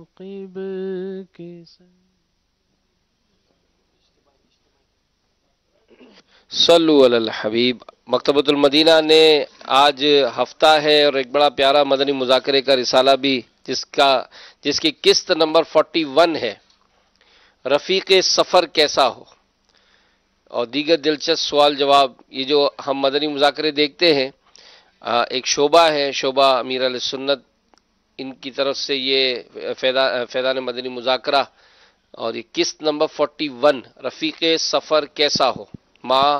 عاقب کے صلو علی الحبیب۔ مکتبۃ المدینہ نے آج ہفتہ ہے اور ایک بڑا پیارا مدنی مذاکرے کا رسالہ بھی جس کی قسط نمبر 41 ہے، رفیق سفر کیسا ہو، اور دیگر دلچسپ سوال جواب۔ یہ جو ہم مدنی مذاکرے دیکھتے ہیں، ایک شعبہ ہے، شعبہ امیر علیہ سنت، ان کی طرف سے یہ فیضان مدنی مذاکرہ، اور یہ قسط نمبر 41 رفیق سفر کیسا ہو مع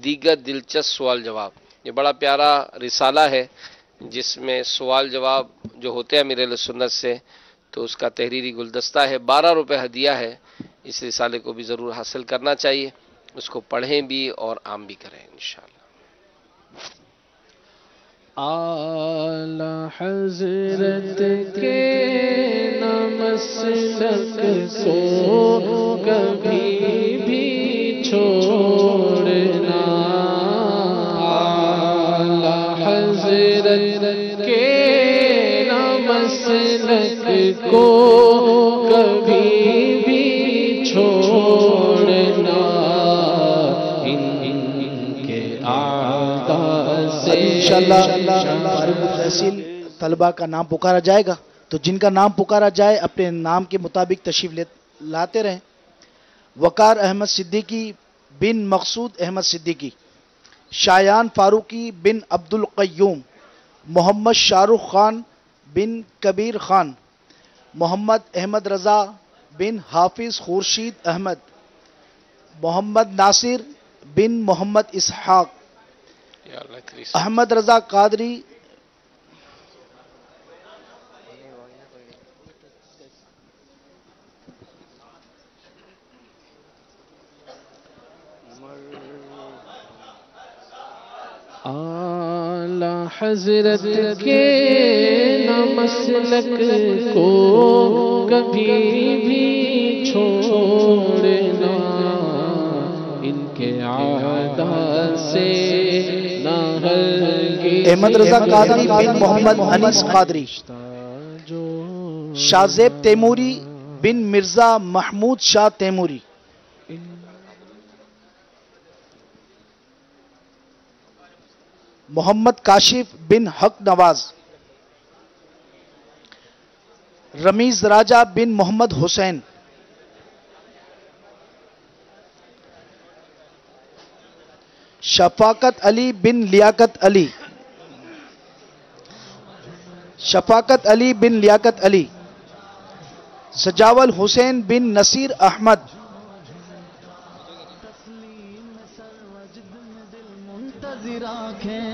دیگر دلچسپ سوال جواب۔ یہ بڑا پیارا رسالہ ہے جس میں سوال جواب جو ہوتے ہیں امیر علیہ سنت سے، تو اس کا تحریری گلدستہ ہے، 12 روپے ہدیہ ہے۔ اس رسالے کو بھی ضرور حاصل کرنا چاہیے، اس کو پڑھیں بھی اور عام بھی کریں انشاءاللہ۔ اعلی حضرت کے نہ مسلک کو کبھی بھی چھوڑنا، اعلی حضرت کے نہ مسلک کو کبھی بھی چھوڑنا، ان کے اعداء سے انشاءاللہ فارغ التحصیل طلبہ کا نام پکارا جائے گا، تو جن کا نام پکارا جائے اپنے نام کے مطابق تشریف لاتے رہیں۔ وقار احمد صدیقی بن مقصود احمد صدیقی، شایان فاروقی بن عبد القیوم، محمد شاہ رخ خان بن کبیر خان، محمد احمد رضا بن حافظ خورشید احمد، محمد ناصر بن محمد اسحاق، احمد رضا قادری، اعلی حضرت کے نہ مسلک کو کبھی بھی چھوڑنا، ان کے اعداء سے نہ ہرگز۔ احمد رضا قادری بن محمد انیس قادری، شاہ زیب تیموری بن مرزا محمود شاہ تیموری، محمد کاشف بن حق نواز، رمیز راجہ بن محمد حسین، شفاقت علی بن لیاقت علی، شفاقت علی بن لیاقت علی، سجاول حسین بن نصیر احمد، منتظر آنکھیں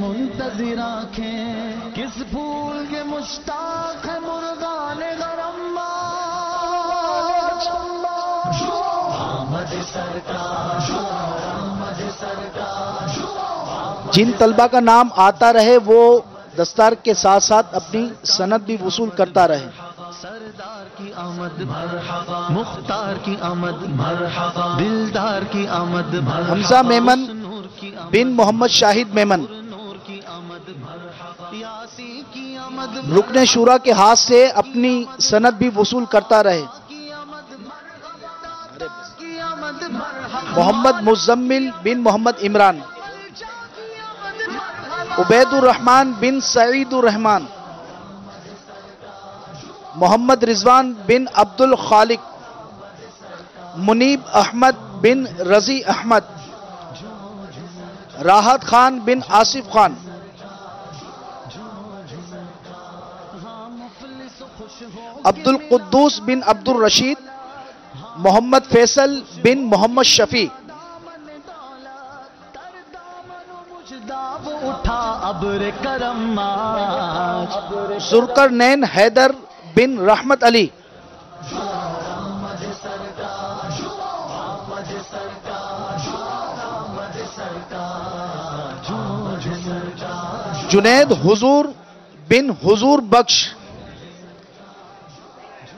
منتظر آنکھیں، کس پھول کے مشتاق ہے مرغان غرام، آمد سرکار آمد سرکار۔ جن طلبہ کا نام آتا رہے وہ دستار کے ساتھ ساتھ اپنی سند بھی وصول کرتا رہے۔ سردار کی آمد مرحبا، مختار کی آمد مرحبا، دلدار کی آمد مرحبا، حمزہ میمن بن محمد شاہد میمن، یاسی کی آمد، رکن شورا کے ہاتھ سے اپنی سند بھی وصول کرتا رہے۔ محمد مزمل بن محمد عمران، عبید الرحمن بن سعید الرحمن، محمد رضوان بن عبد الخالق، منیب احمد بن رضی احمد، راحت خان بن آصف خان، عبد القدوس بن عبد الرشید، محمد فیصل بن محمد شفیع، اٹھا ابر کرم آج، ذوالقرنین حیدر بن رحمت علی، جنید حضور بن حضور بخش،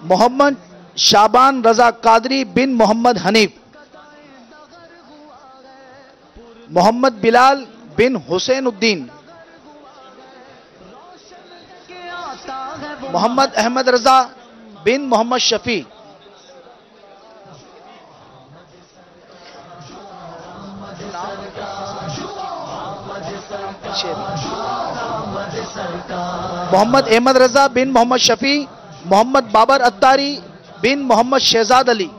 محمد شعبان رضا قادری بن محمد حنیف، محمد بلال بن حسین الدین، محمد احمد رضا بن محمد شفیع، محمد احمد رضا بن محمد شفیع، محمد بابر اتاری بن محمد شہزاد علی،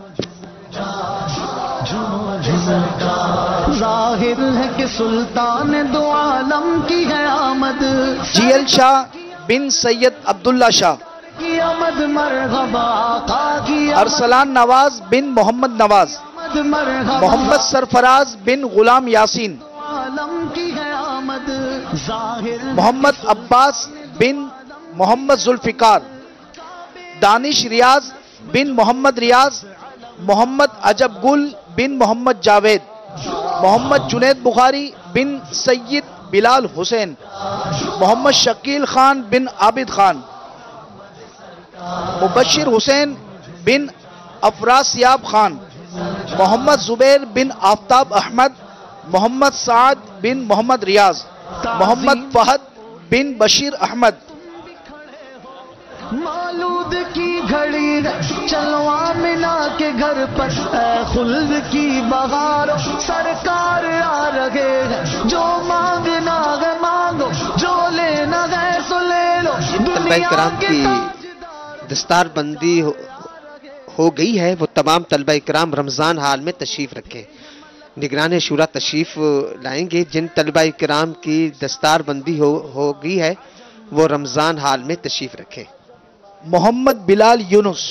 ظاہر ہے کہ سلطان دو عالم کی ہے آمد، جی ایل شاہ بن سید عبداللہ شاہ، کی آمد مرحبا آقا کی ارسلان نواز بن محمد نواز، آمد مرحبا محمد سرفراز بن غلام یاسین، عالم کی ہے آمد، ظاہر محمد عباس بن محمد ذوالفقار، دانش ریاض بن محمد ریاض، محمد عجب گل بن محمد جاوید، محمد جنید بخاری بن سید بلال حسین، محمد شکیل خان بن عابد خان، مبشر حسین بن افراسیاب خان، محمد زبیر بن آفتاب احمد، محمد سعد بن محمد ریاض، محمد فہد بن بشیر احمد، مولود کی گھڑی چلوا منا کے گھر پر اے خلد کی بہار سرکار آ رہے ہیں، جو مانگنا ہے مانگو، جو لینا ہے سو لے لو، طلبہ کرام کی دستار بندی ہو گئی ہے، وہ تمام طلبہ کرام رمضان حال میں تشریف رکھیں۔ نگران شورا تشریف لائیں گے۔ جن طلبہ کرام کی دستار بندی ہو گئی ہے وہ رمضان حال میں تشریف رکھیں۔ محمد بلال یونس،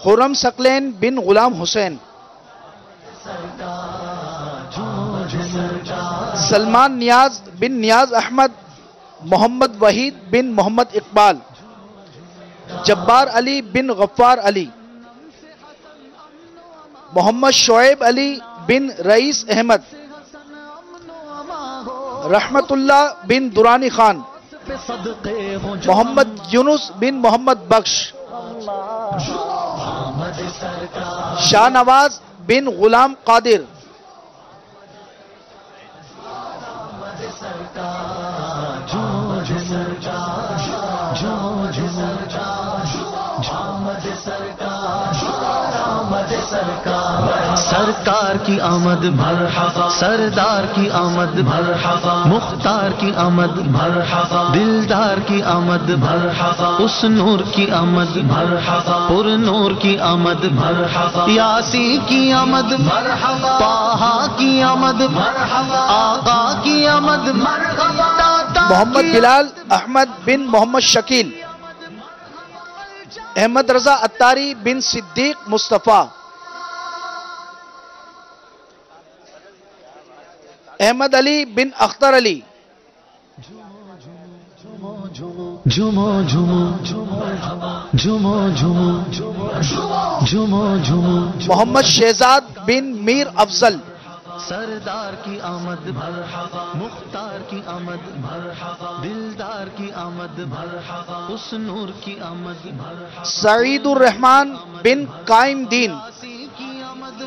خرم ثقلین بن غلام حسین، سلمان نیاز بن نیاز احمد، محمد وحید بن محمد اقبال، جبار علی بن غفار علی، محمد شعیب علی بن رئیس احمد، رحمت اللہ بن درانی خان، محمد یونس بن محمد بخش، شاہ نواز بن غلام قادر، سرکار کی آمد مرحبا، سردار کی آمد مرحبا، مختار کی آمد مرحبا، دلدار کی آمد مرحبا، اس نور کی آمد مرحبا، پر نور کی آمد مرحبا، یاسی کی آمد مرحبا، طٰہٰ کی آمد مرحبا، آقا کی آمد مرحبا، محمد بلال احمد بن محمد شکیل، احمد رضا اتاری بن صدیق مصطفیٰ، احمد علی بن اختر علی، جھومو جھومو جھومو جھومو جھومو، محمد شہزاد بن میر افضل، سردار کی آمد مرحبا، مختار کی آمد مرحبا، دلدار کی آمد مرحبا، اس نور کی آمد مرحبا، سعید الرحمن بن قائم دین،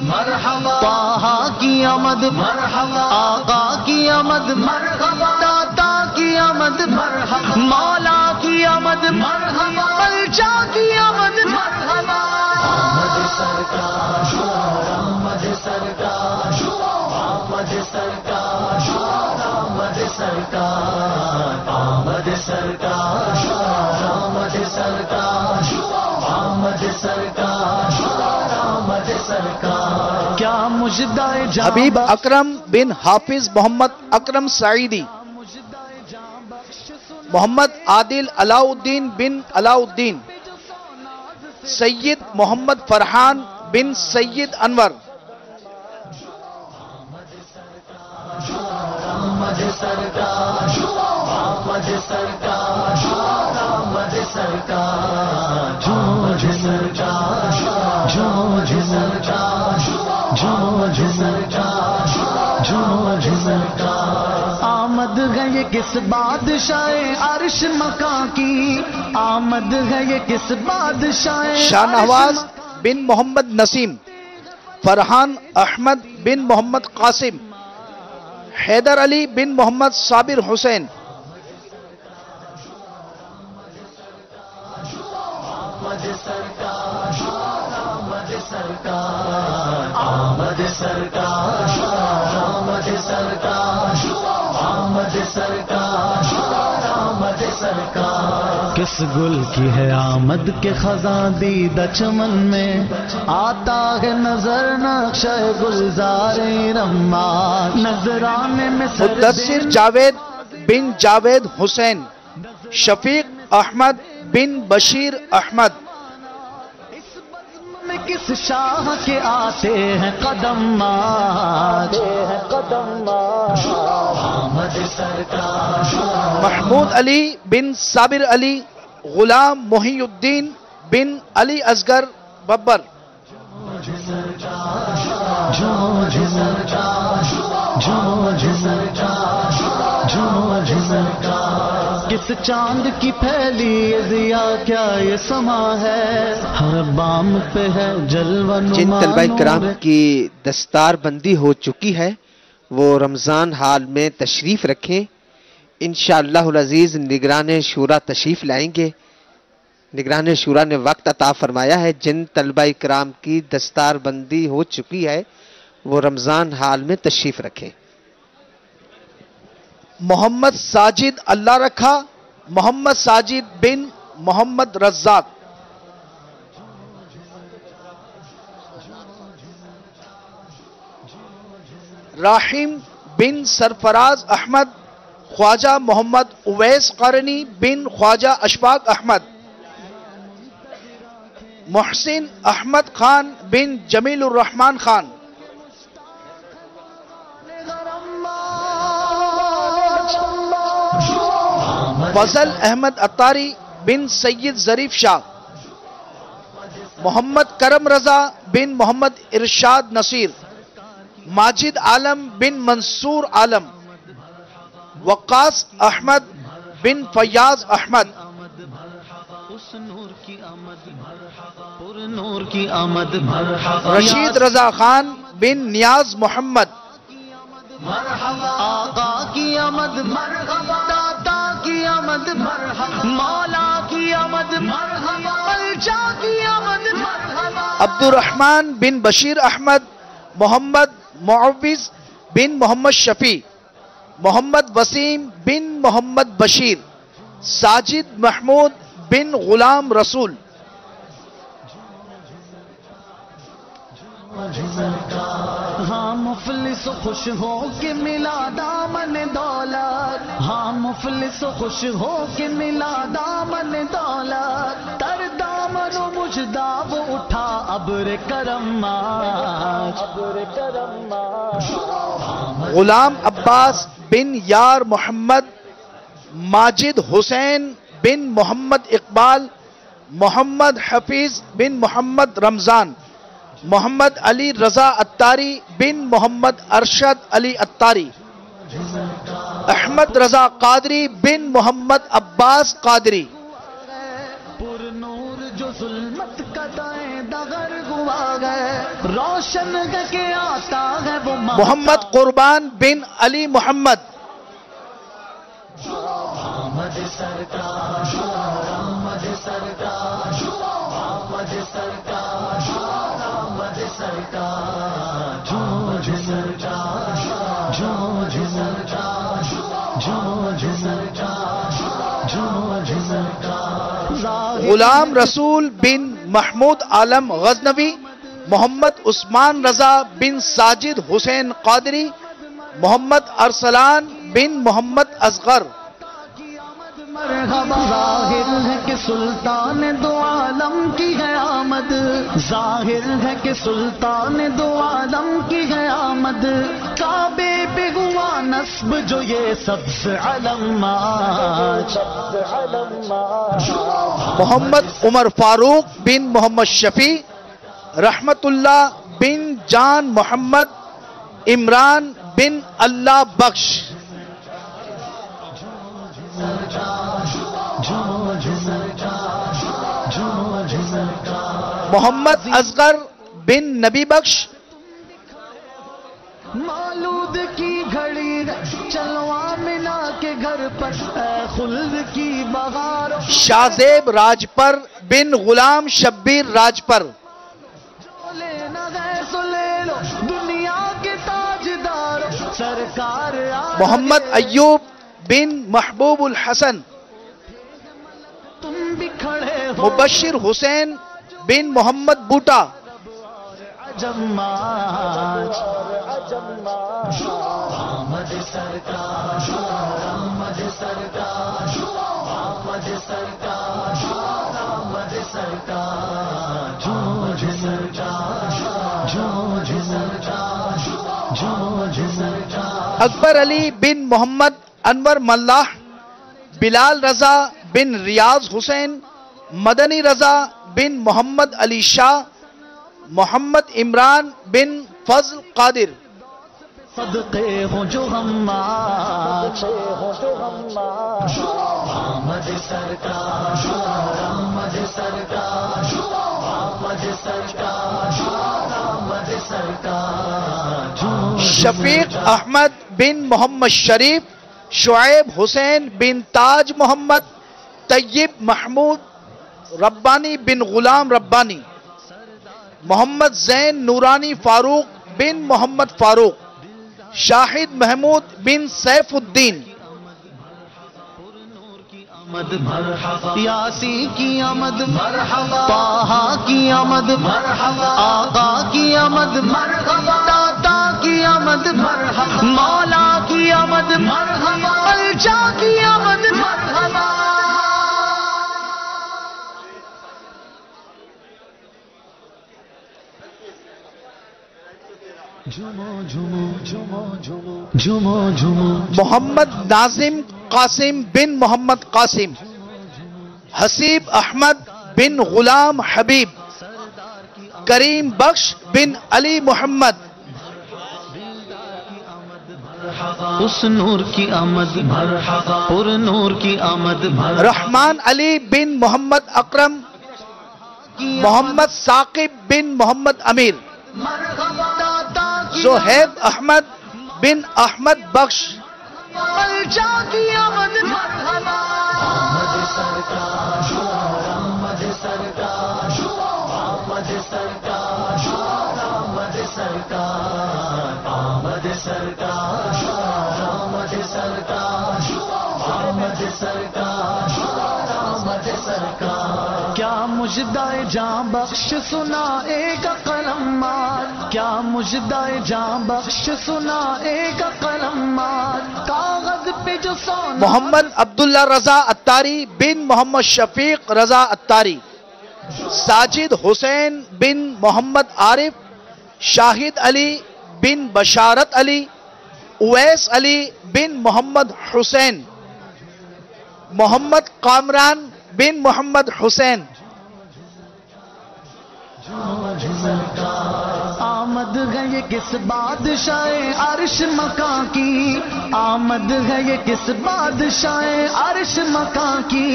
مرحبا، طٰہٰ کی آمد مرحبا، آقا کی آمد مرحبا، داتا کی آمد مرحبا، مولا کی آمد مرحبا، ملجا کی آمد مرحبا، آمد سرکار، آمد سرکار، آمد سرکار، آمد سرکار، آمد سرکار، آمد سرکار، آمد سرکار، آمد سرکار، کیا مجدائے جاں حبیب اکرم بن حافظ محمد اکرم سعیدی، محمد عادل علاء الدین بن علاء الدین، سید محمد فرحان بن سید انور، آمد سرکار، آمد سرکار، آمد سرکار، جھومو سرکار، جھومو سرکار، جھومو سرکار، جھومو سرکار، آمد ہے یہ کس بادشاہ عرش مکاں کی، آمد ہے یہ کس بادشاہ شاہ نواز بن محمد نسیم، فرحان احمد بن محمد قاسم، حیدر علی بن محمد صابر حسین، کس گل کی ہے آمد کے خزاں دیدہ چمن میں آتا ہے نظر نقشہ گلزار رمان نظرانے میں مدثر جاوید بن جاوید حسین شفیق احمد بن بشیر احمد میں کس شاہ کے آتے ہیں قدم آج محمود علی بن صابر علی غلام محی الدین بن علی اصغر ببر کس چاند کی پھیلی ضیا کیا یہ سما ہے ہر بام پہ ہے جلوہ جن نما طلبہ کرام نور کی دستار بندی ہو چکی ہے وہ رمضان حال میں تشریف رکھیں انشاءاللہ العزیز نگران شورا تشریف لائیں گے. نگران شورا نے وقت عطا فرمایا ہے جن طلبہ کرام کی دستار بندی ہو چکی ہے وہ رمضان حال میں تشریف رکھیں. محمد ساجد اللہ رکھا محمد ساجد بن محمد رزاق راحم بن سرفراز احمد خواجہ محمد اویس قرنی بن خواجہ اشفاق احمد محسن احمد خان بن جمیل الرحمن خان فضل احمد اتاری بن سید ظریف شاہ محمد کرم رضا بن محمد ارشاد نصیر ماجد عالم بن منصور عالم وقاص احمد بن فیاض احمد اس نور کی آمد پر نور کی آمد مرحبا رشید رضا خان بن نیاز محمد آقا کی آمد مرحبا داتا کی آمد مرحبا مولا کی آمد مرحبا الجا کی آمد مرحبا عبد الرحمن بن بشیر احمد محمد معوض بن محمد شفیع محمد وسیم بن محمد بشیر ساجد محمود بن غلام رسول ہاں مفلس خوش ہو کے ملا دامن دولت ہاں مفلس خوش ہو کے ملا دامن دولت تر دامن و مجدہ وہ اٹھا ابر کرم آج غلام عباس بن یار محمد ماجد حسین بن محمد اقبال محمد حفیظ بن محمد رمضان محمد علی رضا اتاری بن محمد ارشد علی اتاری احمد رضا قادری بن محمد عباس قادری پر نور جو ظلمت کا دائیں دغر ہوا گئے روشن کے آتا ہے وہ محمد قربان بن علی محمد غلام رسول بن محمود عالم غزنوی محمد عثمان رضا بن ساجد حسین قادری محمد ارسلان بن محمد اصغر مرحبا ظاہر ہے کہ سلطان دو عالم کی ہے آمد ظاہر ہے کہ سلطان دو عالم کی ہے آمد کعبے پہ ہوا نصب جو یہ سبز علم آج محمد عمر فاروق بن محمد شفیع رحمت اللہ بن جان محمد عمران بن اللہ بخش محمد اصغر بن نبی بخش مولود کی گھڑی چلوا منا کے گھر پر اے خلد کی بہار شاہزیب راجپر بن غلام شبیر راجپر لینا ہے سو لے لو دنیا کے تاجدار سرکار محمد ایوب بن محبوب الحسن، تم بھی کھڑے ہو مبشر حسین بن محمد بوٹا، جماج آمد سرکار، آمد سرکار، آمد سرکار، آمد سرکار، جوج سرکار، جوج سرکار، جوج سرکار، اکبر علی بن محمد انور ملاح، بلال رضا بن ریاض حسین، مدنی رضا بن محمد علی شاہ، محمد عمران بن فضل قادر، صدقے ہوں جو ہم آج، آمد سرکار، آمد سرکار، آمد سرکار، آمد سرکار، شفیق احمد بن محمد شریف، شعیب حسین بن تاج محمد، طیب محمود ربانی بن غلام ربانی، محمد زین نورانی فاروق بن محمد فاروق، شاہد محمود بن سیف الدین، آمد مرحبا، یاسین کی آمد مرحبا، طٰہٰ کی آمد مرحبا، آقا کی آمد مرحبا، داتا کی آمد مرحبا، مولا کی آمد مرحبا، الجا کی آمد مرحبا۔ جھومو جھومو جھومو جھومو جھومو جھومو، محمد ناظم قاسم بن محمد قاسم، حسیب احمد بن غلام حبیب، کریم بخش بن علی محمد، اس نور کی آمد مرحبا، پر نور کی آمد مرحبا، رحمان علی بن محمد اکرم، محمد ثاقب بن محمد امیر، زہیب احمد بن احمد بخش، الجا کی آمد مرحبا، آمد سرکار، آمد سرکار، آمد سرکار، آمد سرکار، آمد سرکار، آمد سرکار، آمد سرکار، آمد سرکار۔ کیا مجدائے جاں بخش سنائے گا قلم مات، کیا مجدائے جاں بخش سنائے گا قلم مات، کاغذ پہ جو سونا۔ محمد عبداللہ رضا اتاری بن محمد شفیق رضا اتاری، ساجد حسین بن محمد عارف، شاہد علی بن بشارت علی، اویس علی بن محمد حسین، محمد کامران بن محمد حسین، آمد ہے یہ کس بادشاہ عرش مکان کی، آمد ہے یہ کس بادشاہ عرش مکان کی،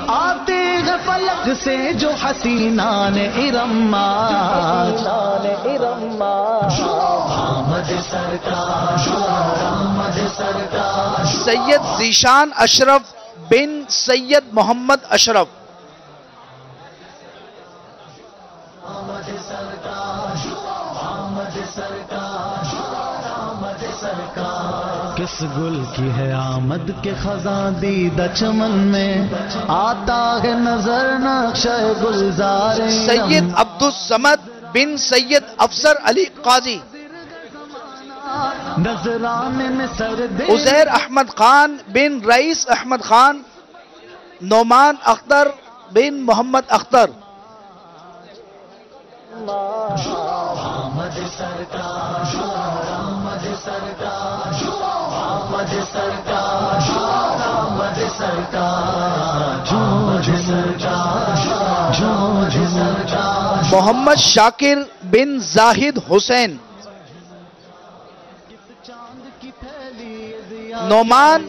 آتے ہیں فلک سے جو حسینان ارم آج، آمد سرکار، آمد سرکار، سید ذیشان اشرف بن سید محمد اشرف، آمد سرکار، آمد سرکار، آمد سرکار۔ کس گل کی ہے آمد کے خزاں دیدہ چمن میں، آتا ہے نظر نقشہ گلزار سید عبدالصمد بن سید افسر علی قاضی، نظرانے میں سر دے عزیر احمد خان بن رئیس احمد خان، نعمان اختر بن محمد اختر، آمد سرکار، آمد سرکار، آمد سرکار، آمد سرکار، جوج سرکار، جوج سرکار، محمد شاکر بن زاہد حسین، چاند کی پھیلی ضیا نعمان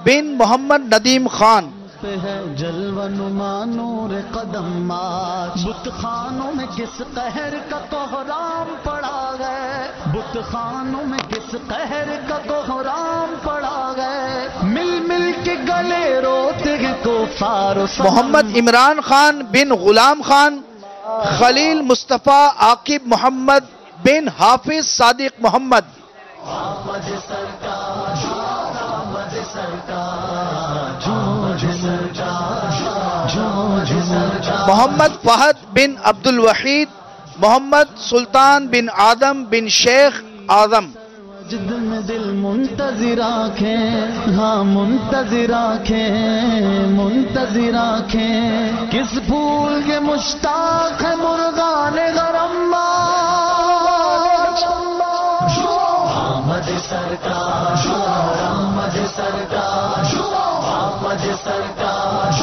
بن محمد ندیم خان، پہ ہے جلوہ نما نور قدمات، بت خانوں میں کس قہر کا کوہرام پڑا گئے، بت خانوں میں کس قہر کا کوہرام پڑا گئے، مل مل کے گلے روتے ہیں کفار و محمد عمران خان بن غلام خان، خلیل مصطفیٰ عاقب محمد بن حافظ صادق محمد، آمد سرکار، آمد سرکار، محمد فہد بن عبد الوحید، محمد سلطان بن آدم بن شیخ آدم، جد میں دل منتظر آنکھیں، ہاں منتظر آنکھیں، منتظر آنکھیں، کس پھول کے مشتاق ہے مرغان غرم آمد سرکار، آمد سرکار، آمد سرکار،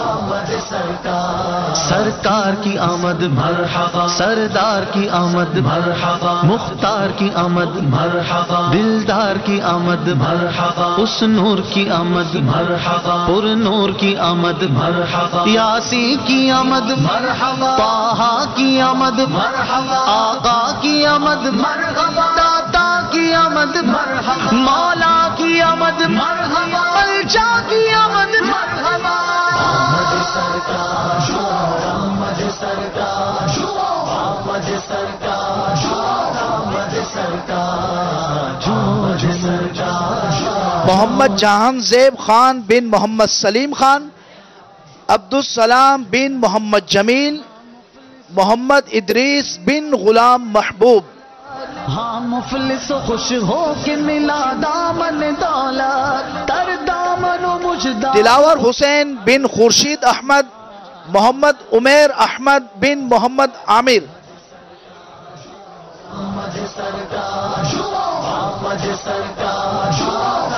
آمد سرکار، سرکار کی آمد مرحبا، سردار کی آمد مرحبا، مختار کی آمد مرحبا، دلدار کی آمد مرحبا، اس نور کی آمد مرحبا، پر نور کی آمد مرحبا، یاسی کی آمد مرحبا، طٰہٰ کی آمد مرحبا، آقا کی آمد مرحبا، داتا کی آمد مرحبا، مولا کی آمد مرحبا، ملجا کی آمد مرحبا، آمد سرکار، آمد سرکار، آمد سرکار، آمد سرکار، آمد سرکار، محمد جہان زیب خان بن محمد سلیم خان، عبدالسلام بن محمد جمیل، محمد ادریس بن غلام محبوب، ہاں مفلس خوش ہو کے ملا دامن دولت، تر دامن و مجدہ، دلاور حسین بن خورشید احمد، محمد عمیر احمد بن محمد عامر، آمد سرکار، آمد سرکار،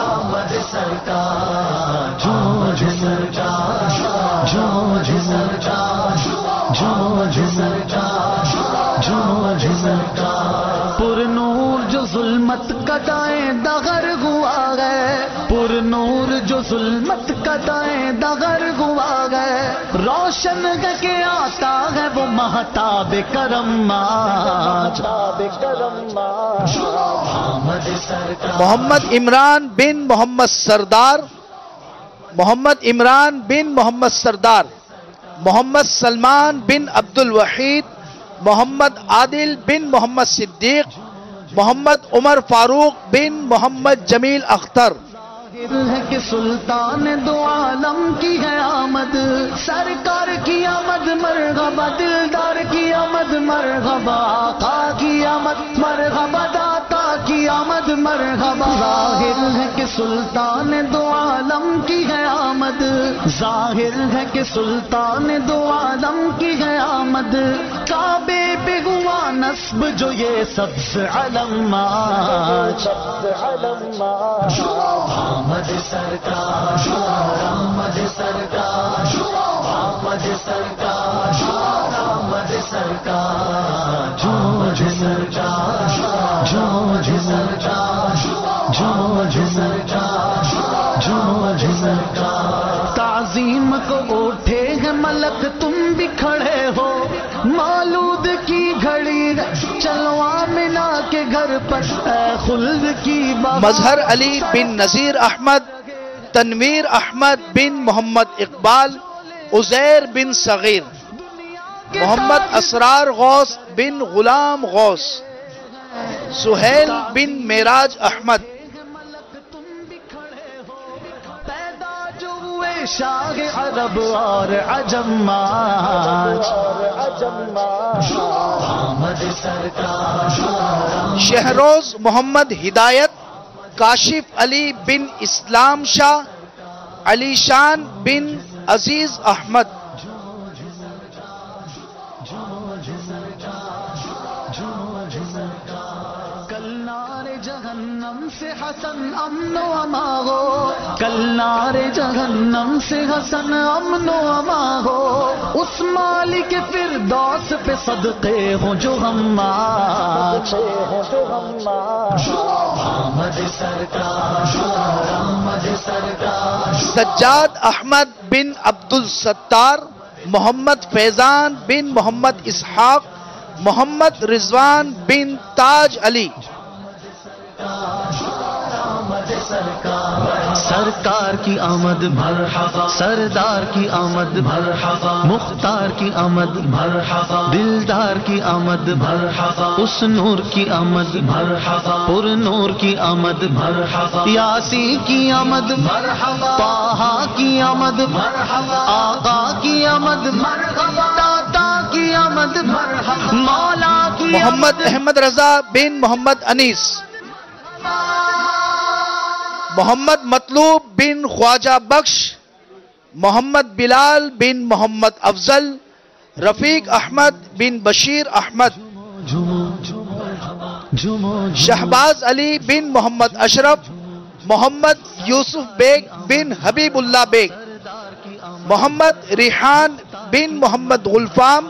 آمد سرکار، جوج سرکار، جوج سرکار، جوج سرکار، جوج سرکار، پر نور جو ظلمت کٹائیں دغر ہوا گئے، پر نور جو ظلمت کٹائیں دغر ہوا گئے، روشن کے آتا ہے وہ مہتاب کرم آج، آمد سرکار، محمد عمران بن محمد سردار، محمد عمران بن محمد سردار، محمد سلمان بن عبد الوحید، محمد عادل بن محمد صدیق، محمد عمر فاروق بن محمد جمیل اختر، ظاہر ہے کہ سلطان دو عالم کی ہے آمد، سرکار کی آمد مرحبا، دلدار کی آمد مرحبا، آقا کی آمد مرحبا، داتا کی آمد مرحبا، ظاہر ہے کہ سلطان دو عالم کی ہے آمد، ظاہر ہے کہ سلطان دو عالم کی ہے آمد، کعبے پہ ہوا نصب جو یہ سبز علم آج، آمد سرکار، آمد سرکار، آمد سرکار، آمد سرکار، جوج سرکار، جوج سرکار، جوج سرکار، جوج سرکار، تعظیم کو اٹھے ہیں ملک تم بھی کھڑے ہو، مولود کی گھڑی چلو آمنہ کے گھر پر اے خلد کی بہار، مظہر علی بن نذیر احمد، تنویر احمد بن محمد اقبال، عزیر بن صغیر، محمد اسرار غوث بن غلام غوث، سہیل بن معراج احمد، پیدا جو ہوئے شاہ عرب اور عجم آج، آمد سرکار، شہروز محمد ہدایت، کاشف علی بن اسلام شاہ، علی شان بن عزیز احمد، کل نار جہنم سے حسن امن و اما ہو، کل نار جہنم سے حسن امن و اما ہو، اس مالک فردوس پہ صدقے ہوں جو ہم آج، آمد سرکار، آمد سرکار، سجاد احمد بن عبد الستار، محمد فیضان بن محمد اسحاق، محمد رضوان بن تاج علی، سرکار کی آمد مرحبا، سردار کی آمد مرحبا، مختار کی آمد مرحبا، دلدار کی آمد مرحبا، اس نور کی آمد مرحبا، پر نور کی آمد مرحبا، یاسین کی آمد مرحبا، طٰہٰ کی آمد مرحبا، آقا کی آمد مرحبا، داتا کی آمد مرحبا، مولا کی محمد احمد رضا بن محمد انیس، محمد مطلوب بن خواجہ بخش، محمد بلال بن محمد افضل، رفیق احمد بن بشیر احمد، شہباز علی بن محمد اشرف، محمد یوسف بیگ بن حبیب اللہ بیگ، محمد ریحان بن محمد غلفام،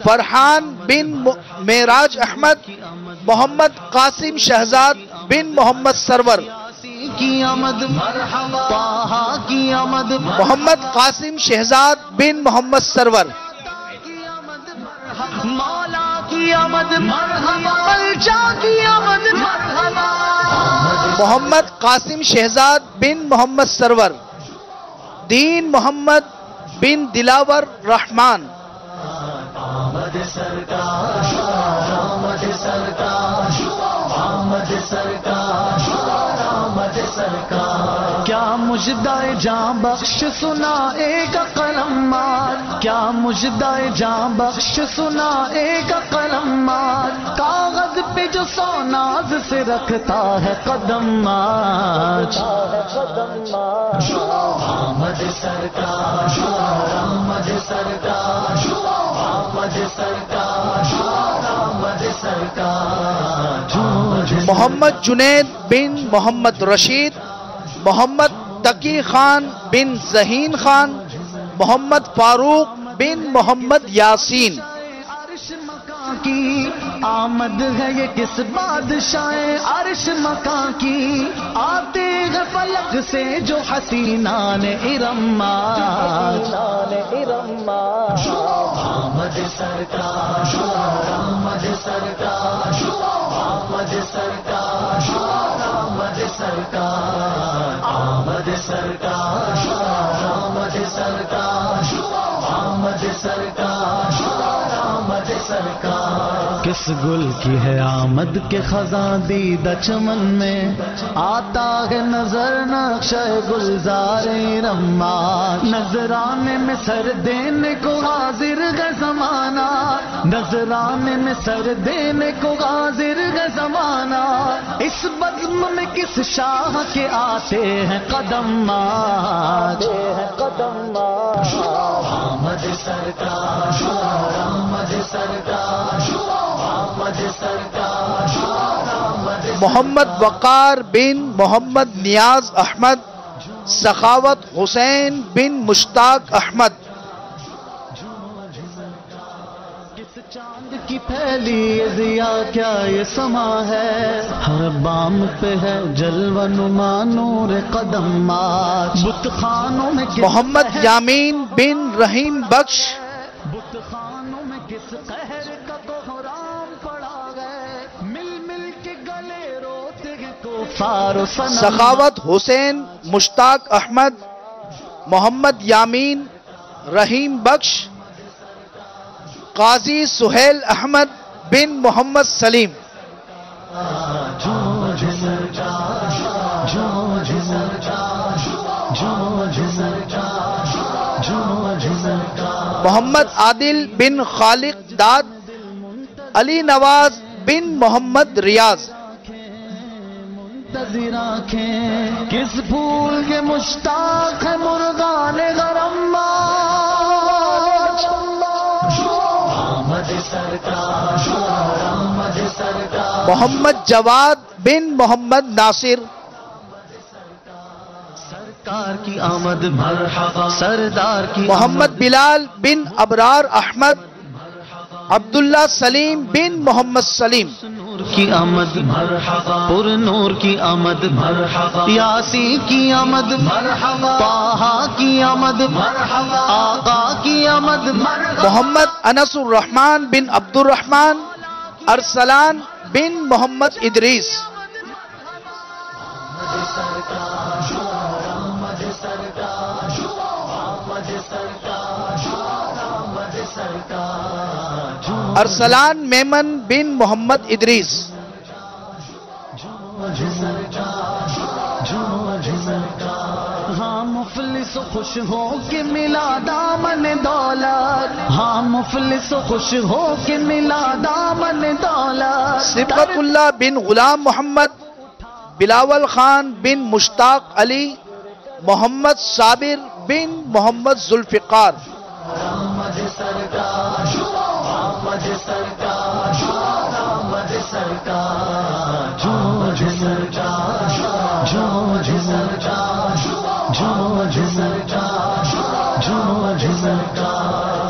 فرحان بن معراج احمد، محمد قاسم شہزاد بن محمد سرور، کی آمد مرحبا، طٰہٰ کی آمد محمد قاسم شہزاد بن محمد سرور، مولا کی آمد مرحبا، ملجا کی آمد مرحبا، محمد قاسم شہزاد بن محمد سرور، دین محمد بن دلاور رحمان، آمد سرکار، آمد سرکار، آمد سرکار، آمد سرکار، کیا مجدائے جاں بخش سنائے گا قلم مات، کیا مجدائے جاں بخش سنائے گا قلم مات، کاغذ پہ جو سوناز سے رکھتا ہے قدم مات، آمد سرکار، آمد سرکار، آمد سرکار، آمد سرکار، محمد جنید بن محمد رشید، محمد تقی خان بن ذہین خان، محمد فاروق بن محمد یاسین، عرش مکان کی آمد ہے یہ کس بادشاہ عرش مکان کی، آتے ہیں فلک سے جو حسینان ارمات، آمد سرکار، آمد سرکار، آمد سرکار، آمد سرکار، آمد سرکار، آمد سرکار، آمد سرکار، آمد سرکار، کس گل کی ہے آمد کے خزاں دیدہ چمن میں، آتا ہے نظر نقشہ گلزار رمان، نظرانے میں سر دینے کو حاضر ہے زمانہ، نظرانے میں سر دینے کو حاضر ہے زمانہ، اس بزم میں کس شاہ کے آتے ہیں قدمات، آمد سرکار، آمد سرکار، آمد سرکار، آمد محمد وقار بن محمد نیاز احمد، سخاوت حسین بن مشتاق احمد، کس چاند کی پھیلی یہ ضیا کیا یہ سما ہے، ہر بام پہ ہے جلوہ نما نور قدمات، بت خانوں میں کس محمد یامین بن رحیم بخش، بت خانوں میں کس قہر کا کوہرام پڑا ہے، مل مل کے گلے روتے ہیں کفار و صنم، سخاوت حسین مشتاق احمد، محمد یامین رحیم بخش، قاضی سہیل احمد بن محمد سلیم، محمد عادل بن خالق داد، علی نواز بن محمد ریاض، منتظر آنکھیں کس پھول کے مشتاق ہے مرغان غرم، آمد سرکار، آمد سرکار، محمد جواد بن محمد ناصر، سرکار کی آمد مرحبا، سردار کی محمد بلال بن ابرار احمد، عبداللہ سلیم بن محمد سلیم، نور کی آمد مرحبا، پر نور کی آمد مرحبا، یاسین کی آمد مرحبا، طٰہٰ کی آمد مرحبا، آقا کی آمد مرحبا، محمد انس الرحمن بن عبد الرحمن، ارسلان بن محمد ادریس، ارسلان میمن بن محمد ادریس، ہاں مفلس خوش ہو کہ ملا دامن دولت، ہاں مفلس خوش ہو کہ ملا دامن دولت. صبغت اللہ بن غلام محمد، بلاول خان بن مشتاق علی، محمد صابر بن محمد ذوالفقار.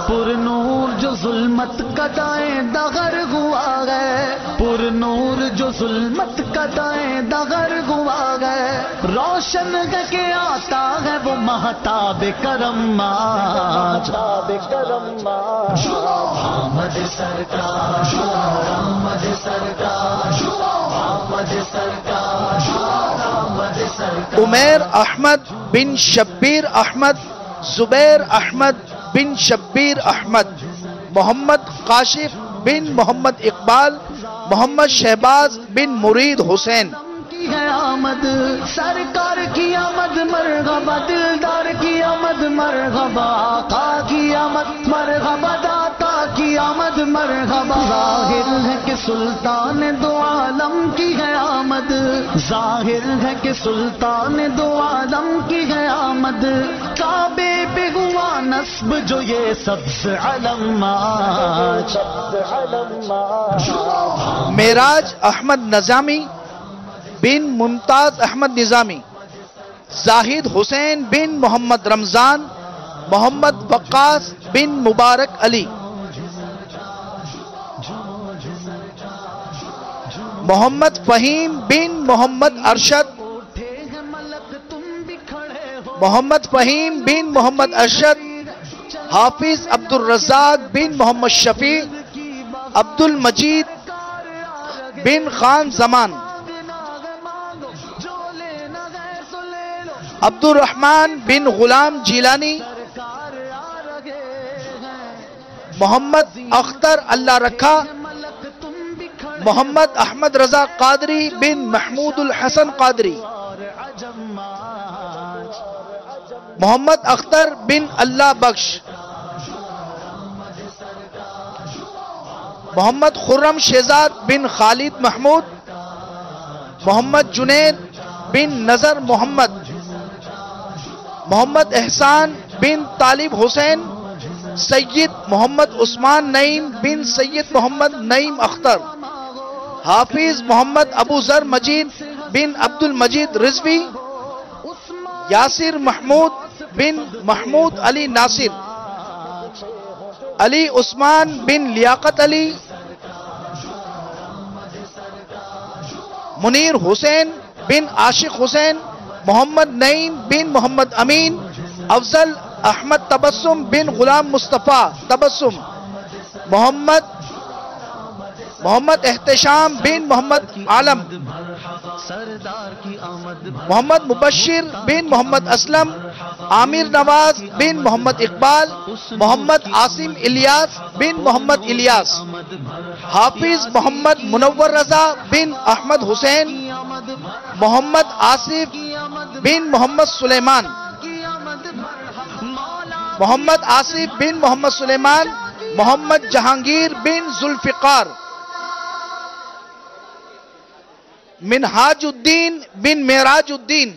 پر نور جو ظلمت کا دائیں دغر ہوا گئے، پر نور جو ظلمت کا دائیں دغر ہوا گئے، روشن ہے کہ آتا ہے وہ مہتاب کرم آج. احمد سرکار، احمد سرکار، احمد سرکار، احمد سرکار. عمیر احمد بن شبیر احمد، زبیر احمد بن شبیر احمد، محمد کاشف بن محمد اقبال، محمد شہباز بن مرید حسین. کی ہے آمد سرکار کی آمد مرحبا، دلدار کی آمد مرحبا، آقا کی آمد مرحبا، داتا کی آمد مرحبا. ظاہر ہے کہ سلطان دو عالم کی ہے آمد، ظاہر ہے کہ سلطان دو عالم کی ہے آمد. کعبے پہ ہوا نصب جو یہ سبز علم آج. معراج احمد نظامی بن ممتاز احمد نظامی، زاہد حسین بن محمد رمضان، محمد وقاص بن مبارک علی، محمد فہیم بن محمد ارشد، محمد فہیم بن محمد ارشد، حافظ عبد الرزاق بن محمد شفیع، عبد المجید بن خان زمان، عبد الرحمن بن غلام جیلانی، محمد اختر اللہ رکھا، محمد احمد رضا قادری بن محمود الحسن قادری، محمد اختر بن اللہ بخش، محمد خرم شہزاد بن خالد محمود، محمد جنید بن نظر محمد، محمد احسان بن طالب حسین، سید محمد عثمان نعیم بن سید محمد نعیم اختر، حافظ محمد ابو ذر مجید بن عبد المجید رضوی، یاسر محمود بن محمود علی ناصر، علی عثمان بن لیاقت علی، منیر حسین بن عاشق حسین، محمد نعیم بن محمد امین، افضل احمد تبسم بن غلام مصطفیٰ تبسم، محمد احتشام بن محمد عالم، محمد مبشر بن محمد اسلم، عامر نواز بن محمد اقبال، محمد عاصم الیاس بن محمد الیاس، حافظ محمد منور رضا بن احمد حسین، محمد آصف بن محمد سلیمان، محمد آصف بن محمد سلیمان، محمد جہانگیر بن ذوالفقار، منہاج الدین بن معراج الدین،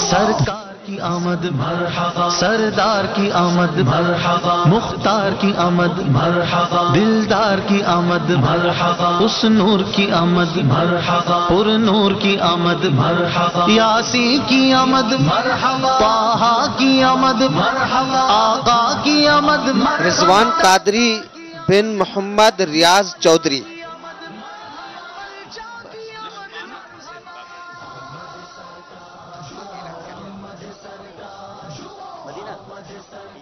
سرکار کی آمد مرحبا، سردار کی آمد مرحبا، مختار کی آمد مرحبا، دلدار کی آمد مرحبا، اس نور کی آمد مرحبا، پر نور کی آمد مرحبا، یاسین کی آمد مرحبا، طٰہٰ کی آمد مرحبا، آقا کی آمد مرحبا. رضوان قادری بن محمد ریاض چودھری،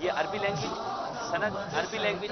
یہ عربی لینگویج سند عربی لینگویج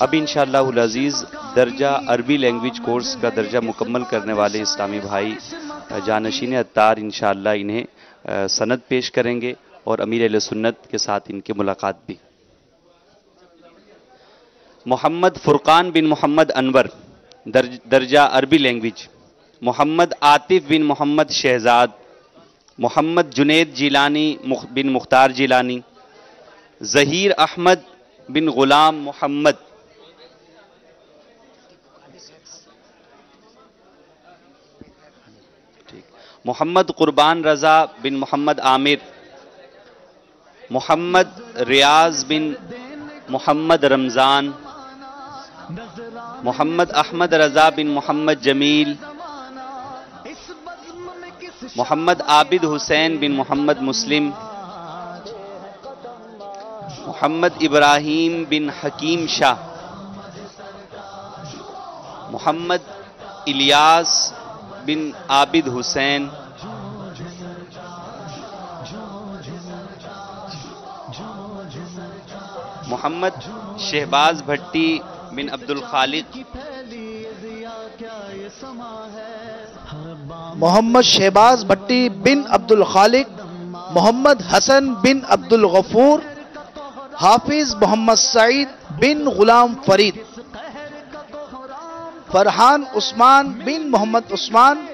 اب انشاءاللہ العزیز درجہ عربی لینگویج کورس کا درجہ مکمل کرنے والے اسلامی بھائی جانشین اتار انشاءاللہ انہیں سند پیش کریں گے اور امیر اہل سنت کے ساتھ ان کی ملاقات بھی۔ محمد فرقان بن محمد انور درجہ عربی لینگویج، محمد عاطف بن محمد شہزاد، محمد جنید جیلانی بن مختار جیلانی، ظہیر احمد بن غلام محمد، محمد قربان رضا بن محمد عامر، محمد ریاض بن محمد رمضان، محمد احمد رضا بن محمد جمیل، محمد عابد حسین بن محمد مسلم، محمد ابراہیم بن حکیم شاہ، محمد الیاس بن عابد حسین، محمد شہباز بھٹی بن عبد الخالق، محمد شہباز بھٹی بن عبد الخالق، محمد حسن بن عبد الغفور، حافظ محمد سعید بن غلام فرید، فرحان عثمان بن محمد عثمان،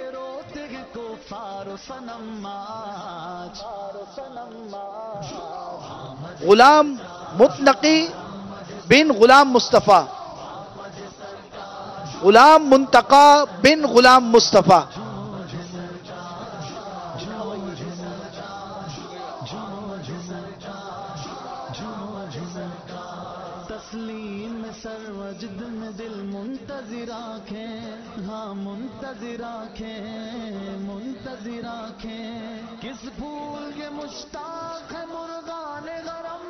غلام متنقی بن غلام مصطفیٰ، غلام منتقی بن غلام مصطفیٰ، تسلیم سروجد میں دل منتظر آنکھیں، ہاں منتظر آنکھیں، منتظر آنکھیں، کس پھول کے مشتاق ہے مرغان غرم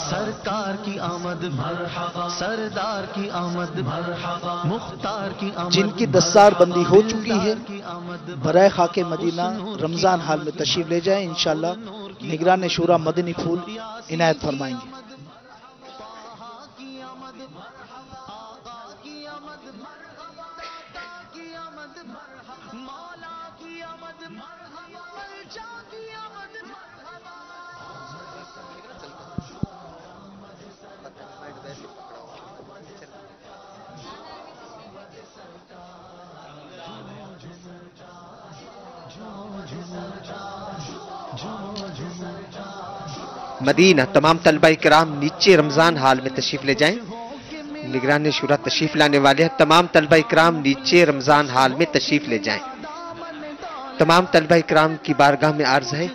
سرکار کی آمد مرحبا، سردار کی آمد مرحبا، مختار کی آمد، جن کی دستار بندی ہو چکی ہے برائے خاک مدینہ رمضان حال میں تشریف لے جائیں، انشاءاللہ نگران شورا مدنی پھول عنایت فرمائیں گے۔ مدینہ تمام طلبہ کرام نیچے رمضان حال میں تشریف لے جائیں۔ نگران شورا تشریف لانے والے ہیں، تمام طلبہ کرام نیچے رمضان حال میں تشریف لے جائیں۔ تمام طلبہ کرام کی بارگاہ میں عرض ہے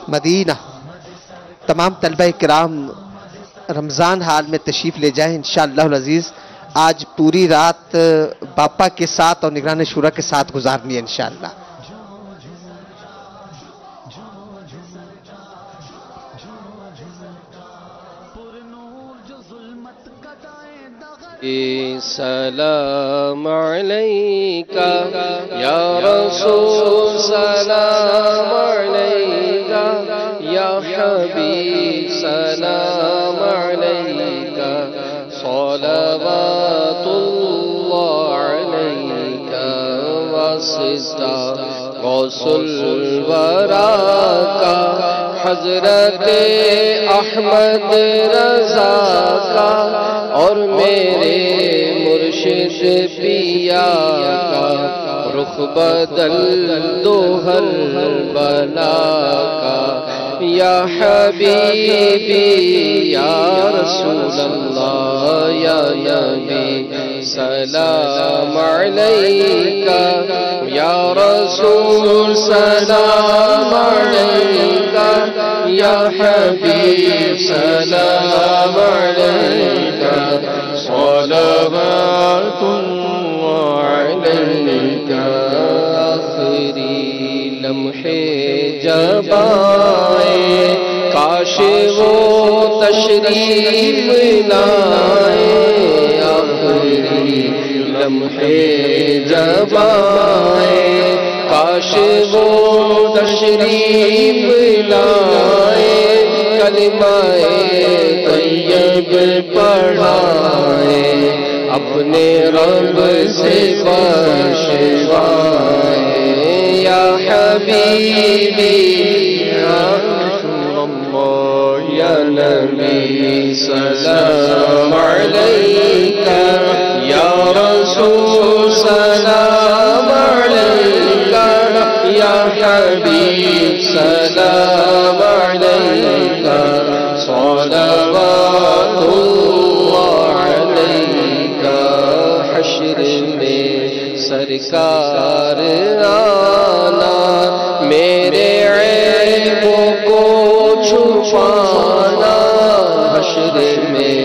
مدینہ تمام طلبہ کرام رمضان حال میں تشریف لے جائیں انشاءاللہ العزیز۔ آج پوری رات باپا کے ساتھ اور نگران شورا کے ساتھ گزارنی ہے انشاءاللہ۔ سلام علیکہ یا رسول، سلام علیکہ یا حبیب، سلام علیکہ صلوات اللہ علیکہ واسطہ غوث الورا کا، حضرت احمد رضا کا اور میرے مرشد مرشد پیا کا رخ بدل دو ہر بلا کا یا حبیبی یا رسول اللہ یا نبی سلام علیکہ یا رسول سلام علیکہ یا حبیب سلام علیکہ صلوات اللہ علیکہ آخری لمحے جب آئے کاش وہ تشریف لائے آخری لمحے جب آئے کاش وہ تشریف لائے کلمہ طیب پڑھائے اپنے رب سے بشوائے یا حبیبی یا رسول اللہ یا نبی سلام علیکہ یا رسول سلام علیکہ یا حبیب سلام علیکہ صلوات اللہ علیکہ حشر میں سرکار آنا میرے عیبوں کو چھپانا حشر میں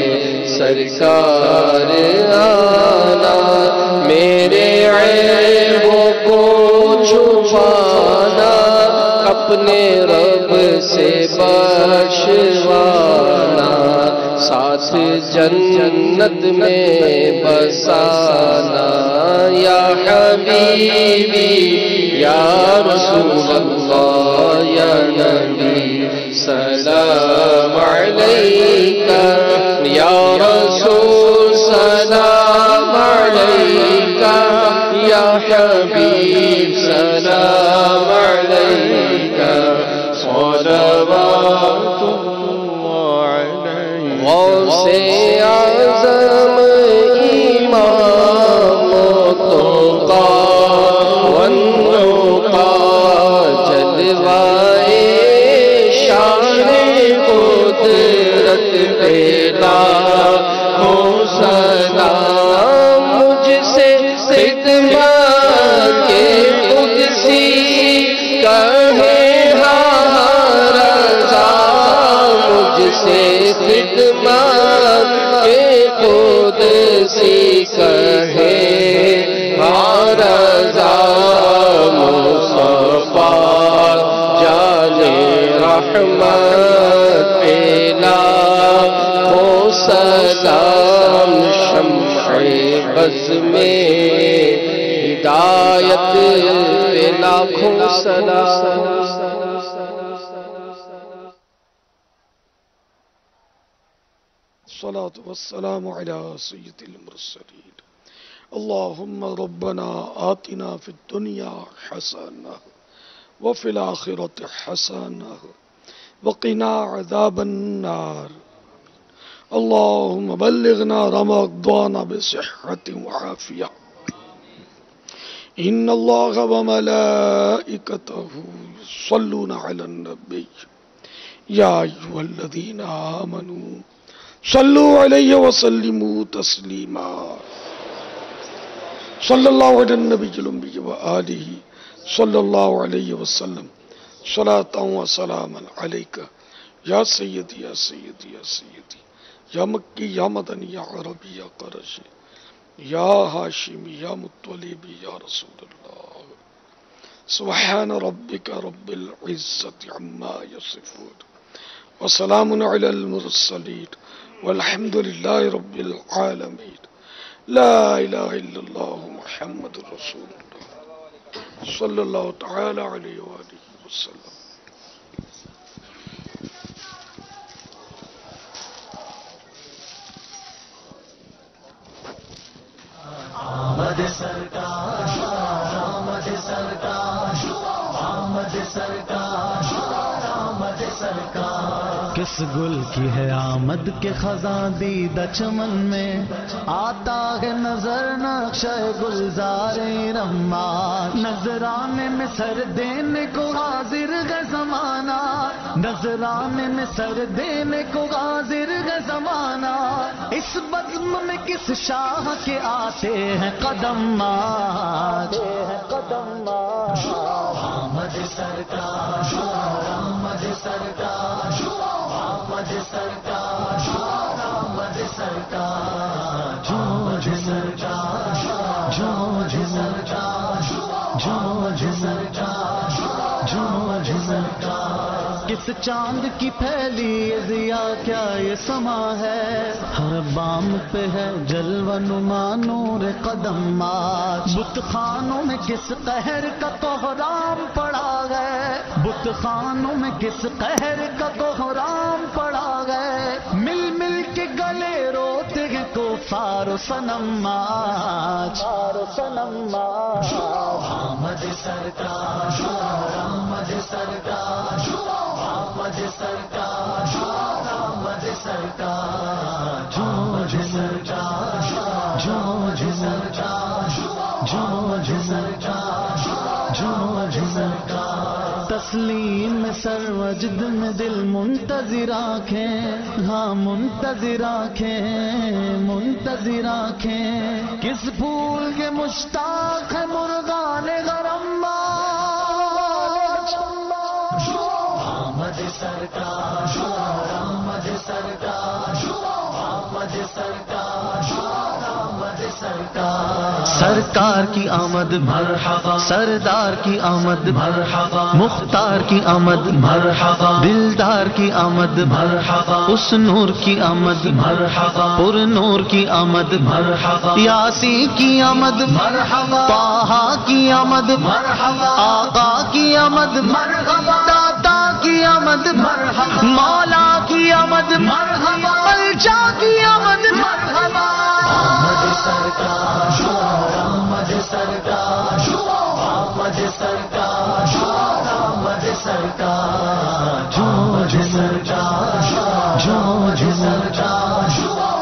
سرکار آنا میرے عیبوں کو چھپانا اپنے رب سے بخشوانا ساتھ جنت میں بسانا یا حبیبی یا رسول اللہ یا نبی سلام علیکہ یا رسول سلام علیکہ یا حبیب سلام علیکہ صلوات اللہ علیکہ غوث اعظم امام التقیٰ والنقیٰ جلوائے شان قدرت پیدا ہو سلام مجھ سے خدمت کے قدسی کہے ہاں رضا مجھ سے خدمت کے قدسی کہے ہاں رضا مصطفیٰ جانے رحمت پیلا ہو سلام شمع بز میں ہدایت پہ لاکھوں سلام الصلاة والسلام على سيد المرسلين اللهم ربنا آتنا في الدنيا حسنة وفي الآخرة حسنة وقنا عذاب النار اللهم بلغنا رمضان بصحة وعافية إن الله وملائكته يصلون على النبي يا أيها الذين آمنوا صلوا عليه وسلموا تسليما صلى الله على النبي الأمي وآله صلى الله عليه وسلم صلاة وسلاما عليك يا سيدي يا سيدي يا سيدي يا مكي يا مدني يا عربي يا قرشي يا هاشمي يا مطلبي يا رسول الله سبحان ربك رب العزة عما يصفون وسلام على المرسلين والحمد لله رب العالمين لا إله إلا الله محمد رسول الله صلى الله تعالى عليه وآله وسلم. آمد سرکار آمد سرکار آمد سرکار آمد سرکار کے کس گل کی ہے آمد کے خزاں دیدہ چمن میں آتا ہے نظر نقشہ گلزار رحمان نظرانے میں سر دینے کو حاضر ہے زمانہ نظرانے میں سر دینے کو حاضر ہے زمانہ اس بزم میں کس شاہ کے آتے ہیں قدم آج آمد سرکار آمد سرکار آمد سرکار آمد سرکار جھوج سرکار جھوج سرکار جھوج سرکار جھوج سرکار کس چاند کی پھیلی ضیا کیا یہ سما ہے ہر بام پہ ہے جلوہ نما نور قدم آج بت خانوں میں کس قہر کا کوہرام پڑا گئے بت خانوں میں کس قہر کا کوہرام پڑا گئے مل مل کے گلے روتے ہیں کفار و صنم آج آمد سرکار آمد سرکار آمد سرکار آمد سرکار جھوج سرکار جھوج سرکار جھوج سرکار جھوج سرکار تسلیم میں سر وجد میں دل منتظر آنکھیں ہاں منتظر آنکھیں منتظر آنکھیں کس پھول کے مشتاق ہے مرغان غرم آمد سرکار آمد سرکار آمد سرکار آمد سرکار سرکار کی آمد مرحبا سردار کی آمد مرحبا مختار کی آمد مرحبا دلدار کی آمد مرحبا اس نور کی آمد مرحبا پر نور کی آمد مرحبا یاسی کی آمد مرحبا طٰہٰ کی آمد مرحبا آقا کی آمد مرحبا داتا کی آمد مرحبا مولا کی آمد مرحبا ملجا کی آمد مرحبا آمد سرکار آمد سرکار آمد سرکار آمد سرکار جھوج سرکار جھوج سرکار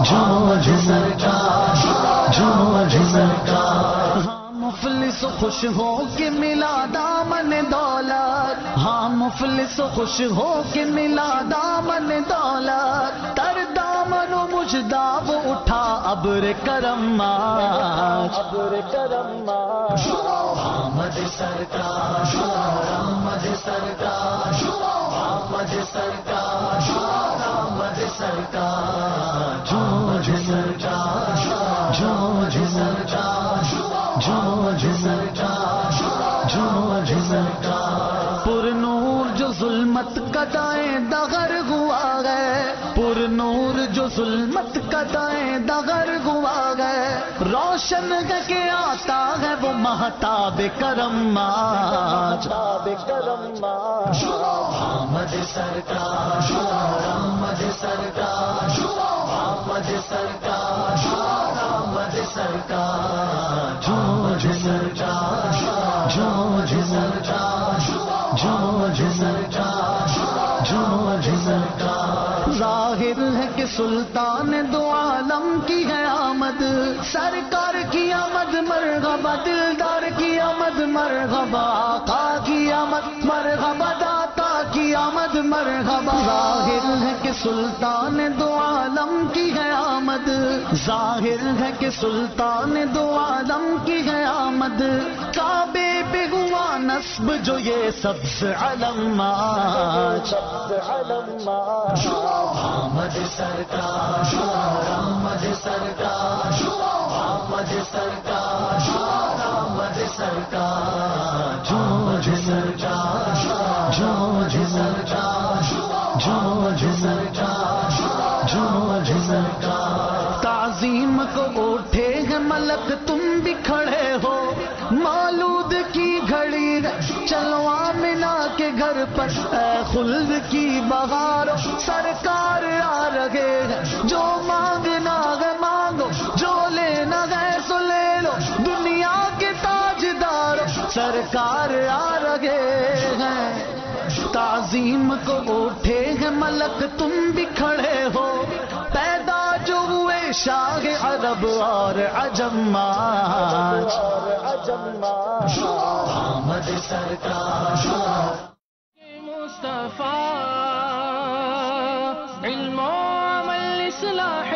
جھوج سرکار جھوج سرکار مفلس خوش ہو کے ملا دامن دولت ہاں مفلس خوش ہو کے ملا دامن دولت تر دامن و مجداب اٹھا ابر کرم آج آمد سرکار آمد سرکار آمد سرکار آمد سرکار جھوج سرکار جھوج سرکار جھوج سرکار جھوج سرکار پر نور جو ظلمت کا دائیں دغر ہوا گئے پر نور جو ظلمت کا دائیں دغر ہوا گئے روشن ہے کہ آتا ہے وہ مہتاب کرم آج آمد سرکار آمد سرکار آمد سرکار آمد سرکار جھوج سرکار جھوج سرکار جھوج سرکار جھوج سرکار ظاہر ہے کہ سلطان دو عالم کی ہے آمد سرکار کی آمد مرحبا دلدار کی آمد مرحبا آقا کی آمد مرحبا داتا کی آمد مرحبا ظاہر ہے کہ سلطان دو عالم کی ہے آمد ظاہر ہے کہ سلطان دو عالم کی ہے آمد کعبے پہ ہوا نصب جو یہ سبز علم آج آمد سرکار آمد سرکار آمد سرکار آمد سرکار جھوج سرکار جھوج سرکار جھوج سرکار جھوج سرکار تعظیم کو اٹھے ہیں ملک تم بھی کھڑے ہو مولود کی گھڑی چلو آمنہ کے گھر پر اے خلد کی بہار سرکار آ رہے ہیں جو مانگنا ہے مانگو جو لینا ہے سو لے لو دنیا کے تاجدار سرکار آ رہے ہیں تعظیم کو اٹھے ہیں ملک تم بھی کھڑے ہو، پیدا جو ہوئے شاہ عرب اور عجم آج احمد سرکار مصطفیٰ علم و عمل اصلاح